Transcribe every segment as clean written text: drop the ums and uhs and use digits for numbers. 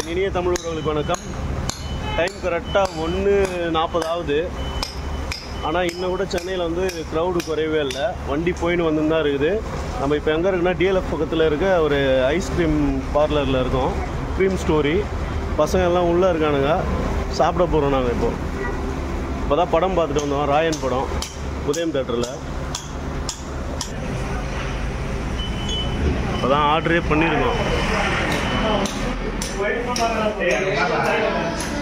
என் இனிய தமிழ் உறவுகளுக்கு வணக்கம். டைம் கரெக்டாக 1:40 ஆகுது. ஆனால் இன்னும் கூட சென்னையில் வந்து க்ரௌடு குறையவே இல்லை. வண்டி போயின்னு வந்து தான் இருக்குது. நம்ம இப்போ எங்கே இருக்குன்னா டிஎல்எஃப் பக்கத்தில் இருக்க ஒரு ஐஸ்கிரீம் பார்லரில் இருக்கோம். Cream story. பசங்க எல்லாம் உள்ளே இருக்கானுங்க. சாப்பிட போகிறோம். நாங்கள் இப்போ தான் படம் பார்த்துட்டு வந்தோம். ராயன் படம் உதயம் தேட்டரில். இப்போ தான் ஆர்டரே பண்ணியிருக்கோம்.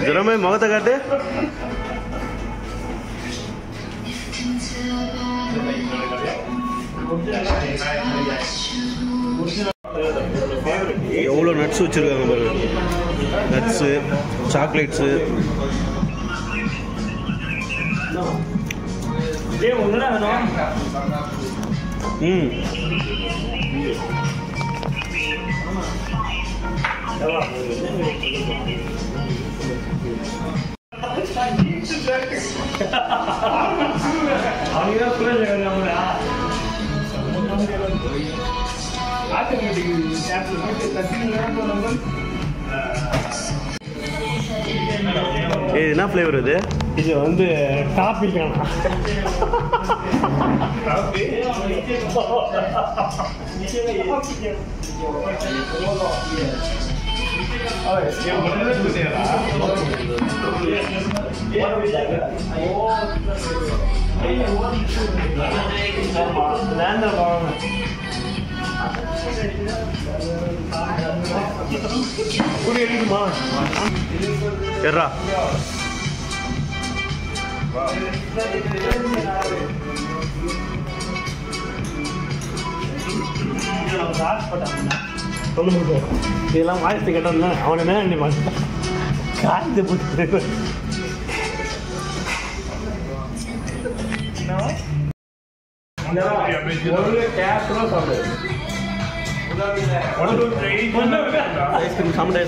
ஜரமே முகத்தை காட்டு. எவ்வளோ நட்ஸ் வச்சுருக்காங்க பாருங்க. Nuts, chocolates. என்ன ஃப்ளேவர் இது? இது வந்து டாபி எர்ரா இதெல்லாம் வாய்ஸ் கேட்டோம்னா அவனை என்ன காய்ச்சி போட்டு ஐஸ்கிரீம் சாப்பிட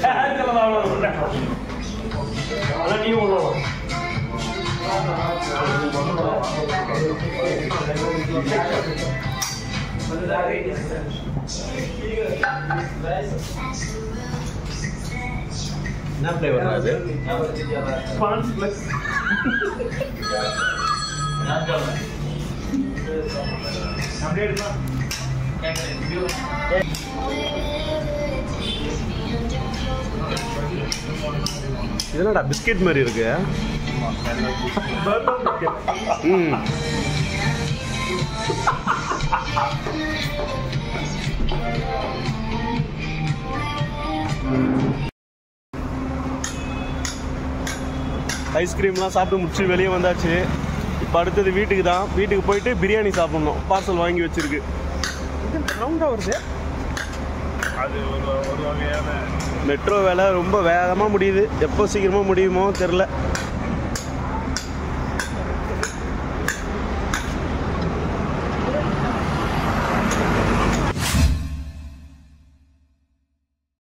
என்ன ஃப்ளேவர் அது? இதனடா பிஸ்கெட் மாதிரி இருக்கு. ஐஸ்கிரீம்லாம் சாப்பிட்டு முடிச்சு வெளியே வந்தாச்சு. இப்போ அடுத்தது வீட்டுக்கு தான். வீட்டுக்கு போயிட்டு பிரியாணி சாப்பிட்ணும். பார்சல் வாங்கி வச்சிருக்கு. ரவுண்டாக வருது. அது ஒரு வகையான மெட்ரோ வேலை ரொம்ப வேகமாக முடியுது. எப்போ சீக்கிரமாக முடியுமோ தெரில.